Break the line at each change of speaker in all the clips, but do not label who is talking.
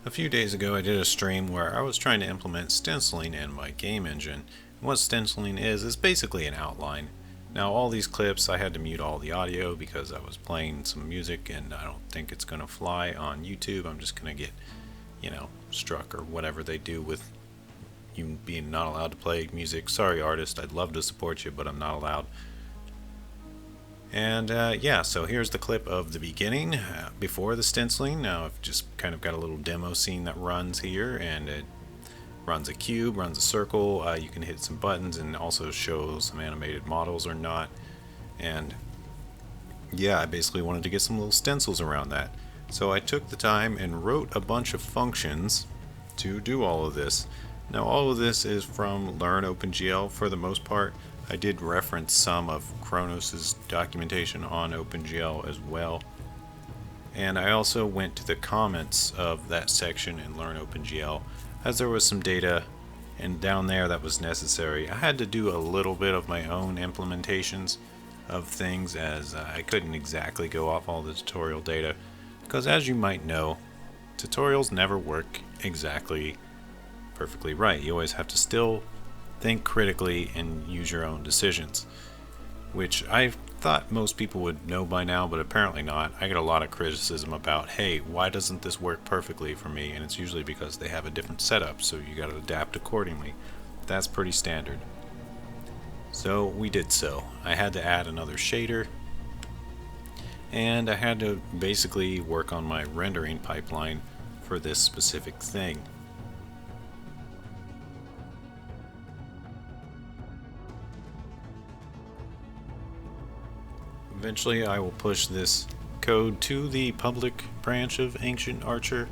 A few days ago I did a stream where I was trying to implement stenciling in my game engine. And what stenciling is basically an outline. Now all these clips I had to mute all the audio because I was playing some music and I don't think it's going to fly on YouTube. I'm just going to get, struck or whatever they do with you being not allowed to play music. Sorry artist, I'd love to support you but I'm not allowed. And so here's the clip of the beginning before the stenciling. Now I've just kind of got a little demo scene that runs here, and it runs a cube, runs a circle. You can hit some buttons and also show some animated models or not. And yeah, I basically wanted to get some little stencils around that. So I took the time and wrote a bunch of functions to do all of this. Now all of this is from Learn OpenGL for the most part. I did reference some of Kronos's documentation on OpenGL as well. And I also went to the comments of that section in Learn OpenGL as there was some data and down there that was necessary. I had to do a little bit of my own implementations of things as I couldn't exactly go off all the tutorial data because, as you might know, tutorials never work exactly perfectly right. You always have to still think critically and use your own decisions, which I thought most people would know by now, but apparently not. I get a lot of criticism about, hey, why doesn't this work perfectly for me? And it's usually because they have a different setup, so you got to adapt accordingly. That's pretty standard. So we did so. I had to add another shader, and I had to basically work on my rendering pipeline for this specific thing. Eventually I will push this code to the public branch of Ancient Archer,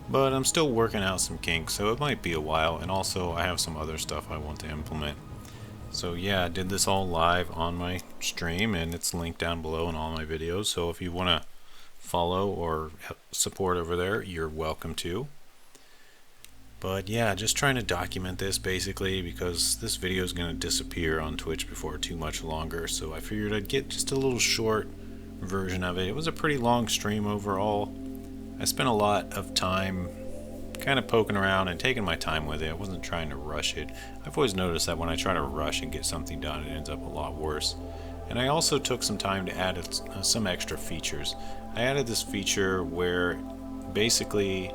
but I'm still working out some kinks, so it might be a while, and also I have some other stuff I want to implement. So yeah, I did this all live on my stream, and it's linked down below in all my videos, so if you want to follow or support over there, you're welcome to. But yeah, just trying to document this basically because this video is going to disappear on Twitch before too much longer, so I figured I'd get just a little short version of it. It was a pretty long stream overall. I spent a lot of time kind of poking around and taking my time with it. I wasn't trying to rush it. I've always noticed that when I try to rush and get something done, it ends up a lot worse. And I also took some time to add some extra features. I added this feature where basically,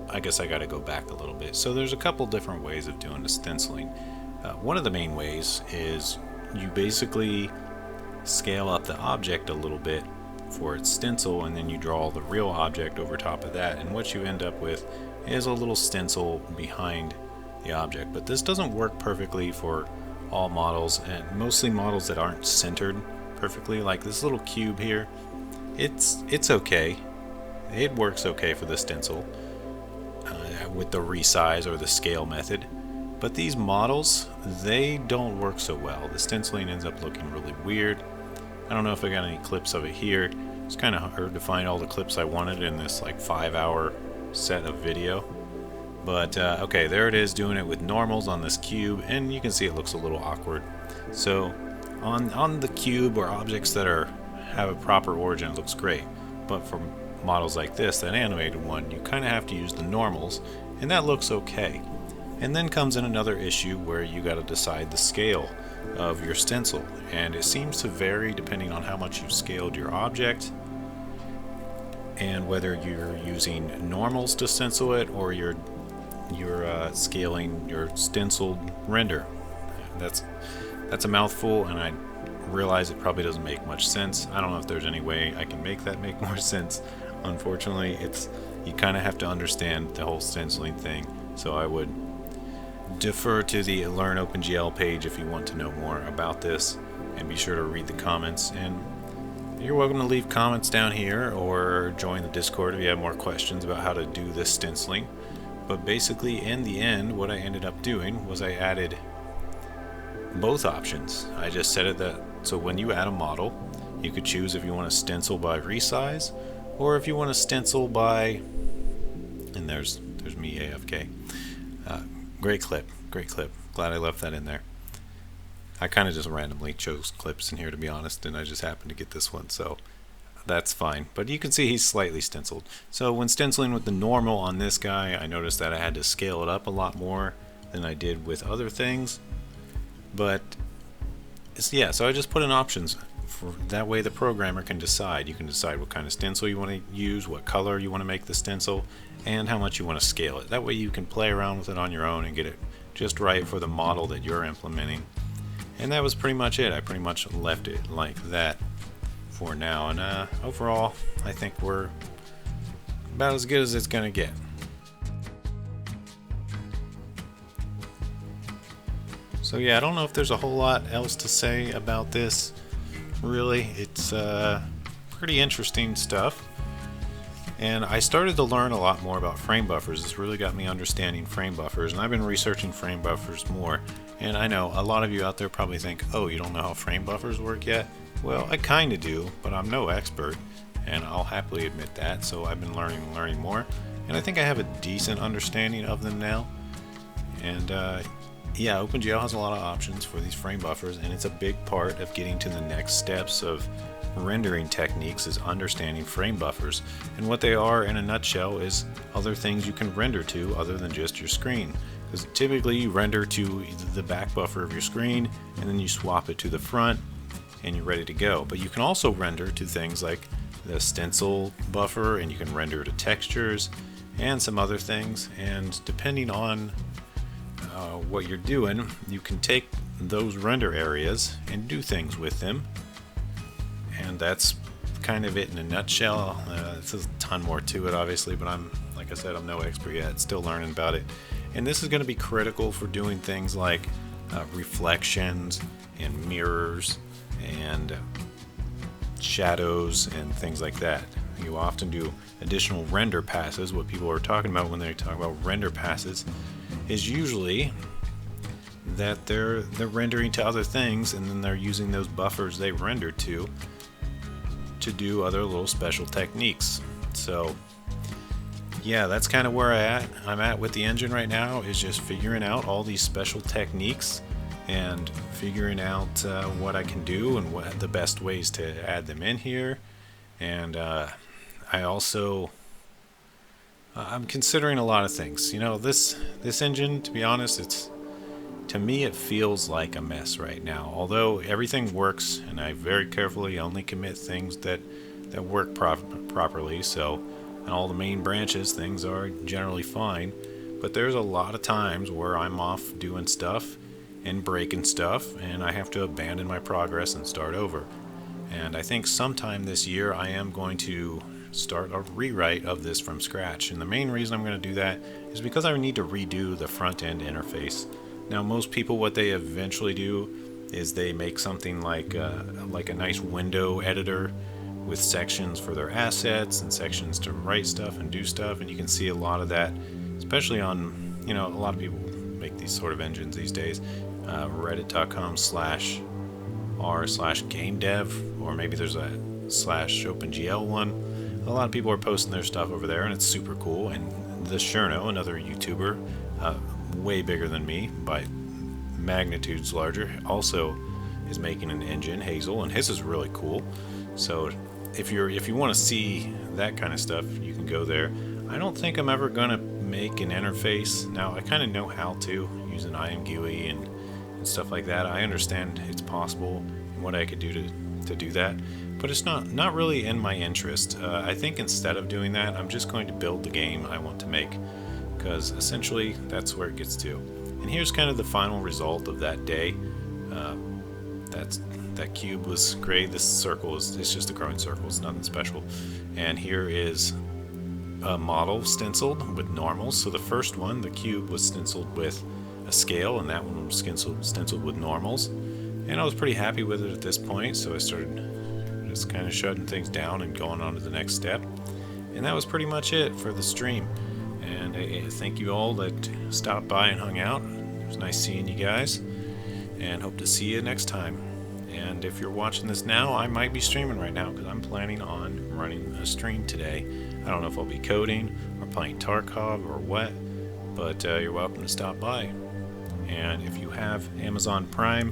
I guess I gotta go back a little bit. So there's a couple different ways of doing the stenciling. One of the main ways is you basically scale up the object a little bit for its stencil, and then you draw the real object over top of that, and what you end up with is a little stencil behind the object. But this doesn't work perfectly for all models, and mostly models that aren't centered perfectly, like this little cube here. It's okay. It works okay for the stencil with the resize or the scale method, but these models, they don't work so well. The stenciling ends up looking really weird. I don't know if I got any clips of it here. It's kind of hard to find all the clips I wanted in this like 5-hour set of video, but okay, there it is, doing it with normals on this cube, and you can see it looks a little awkward. So on the cube or objects that have a proper origin, it looks great, but for models like this, that animated one, you kind of have to use the normals, and that looks okay. And then comes in another issue where you got to decide the scale of your stencil, and it seems to vary depending on how much you've scaled your object and whether you're using normals to stencil it or you're scaling your stenciled render. That's a mouthful, and I realize it probably doesn't make much sense. I don't know if there's any way I can make that make more sense. Unfortunately, you kind of have to understand the whole stenciling thing, so I would defer to the Learn OpenGL page if you want to know more about this, and be sure to read the comments. And you're welcome to leave comments down here or join the Discord if you have more questions about how to do this stenciling. But basically, in the end, what I ended up doing was I added both options. I just set it that so when you add a model, you could choose if you want to stencil by resize or if you want to stencil by, and there's me AFK. Great clip. Glad I left that in there. I kind of just randomly chose clips in here, to be honest, and I just happened to get this one, so that's fine. But you can see he's slightly stenciled. So when stenciling with the normal on this guy, I noticed that I had to scale it up a lot more than I did with other things. But yeah, so I just put in options. For that way the programmer can decide. You can decide what kind of stencil you want to use, what color you want to make the stencil, and how much you want to scale it. That way you can play around with it on your own and get it just right for the model that you're implementing. And that was pretty much it. I pretty much left it like that for now, and overall I think we're about as good as it's gonna get. So yeah, I don't know if there's a whole lot else to say about this. Really, it's pretty interesting stuff. And I started to learn a lot more about frame buffers. This really got me understanding frame buffers, and I've been researching frame buffers more. And I know a lot of you out there probably think, oh, you don't know how frame buffers work yet? Well, I kind of do, but I'm no expert, and I'll happily admit that. So I've been learning more, and I think I have a decent understanding of them now. And yeah, OpenGL has a lot of options for these frame buffers, and it's a big part of getting to the next steps of rendering techniques is understanding frame buffers. And what they are in a nutshell is other things you can render to other than just your screen. Because typically you render to the back buffer of your screen and then you swap it to the front and you're ready to go. But you can also render to things like the stencil buffer, and you can render to textures and some other things. And depending on what you're doing, you can take those render areas and do things with them. And that's kind of it in a nutshell. There's a ton more to it, obviously, but like I said, I'm no expert yet, still learning about it. And this is going to be critical for doing things like reflections and mirrors and shadows and things like that. You often do additional render passes. What people are talking about when they talk about render passes is usually that they're rendering to other things, and then they're using those buffers they rendered to do other little special techniques. So yeah, that's kind of where I'm at with the engine right now, is just figuring out all these special techniques and figuring out what I can do and what the best ways to add them in here. And I'm considering a lot of things. You know, this engine, to be honest, to me it feels like a mess right now. Although everything works, and I very carefully only commit things that work properly. So on all the main branches, things are generally fine. But there's a lot of times where I'm off doing stuff and breaking stuff, and I have to abandon my progress and start over. And I think sometime this year I am going to start a rewrite of this from scratch. And the main reason I'm going to do that is because I need to redo the front end interface. Now, most people, what they eventually do is they make something like a nice window editor with sections for their assets and sections to write stuff and do stuff. And you can see a lot of that, especially on, a lot of people make these sort of engines these days. Reddit.com/r/game dev, or maybe there's a /OpenGL one. A lot of people are posting their stuff over there, and it's super cool. And the Cherno, another YouTuber, way bigger than me by magnitudes larger, also is making an engine, Hazel, and his is really cool. So if you want to see that kind of stuff, you can go there. I don't think I'm ever gonna make an interface. Now, I kind of know how to use an IMGUI and stuff like that. I understand it's possible and what I could do to do that, but it's not really in my interest. I think instead of doing that, I'm just going to build the game I want to make, because essentially that's where it gets to. And here's kind of the final result of that day. That cube was gray. This circle it's just a growing circle. It's nothing special. And here is a model stenciled with normals. So the first one, the cube, was stenciled with a scale, and that one was stenciled with normals. And I was pretty happy with it at this point, so I started just kind of shutting things down and going on to the next step. And that was pretty much it for the stream. And I thank you all that stopped by and hung out. It was nice seeing you guys, and hope to see you next time. And if you're watching this now, I might be streaming right now, because I'm planning on running a stream today. I don't know if I'll be coding or playing Tarkov or what, but you're welcome to stop by. And if you have Amazon Prime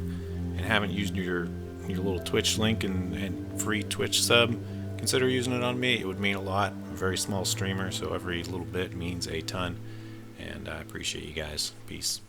and haven't used your little Twitch link and free Twitch sub, consider using it on me. It would mean a lot. I'm a very small streamer, so every little bit means a ton. And I appreciate you guys. Peace.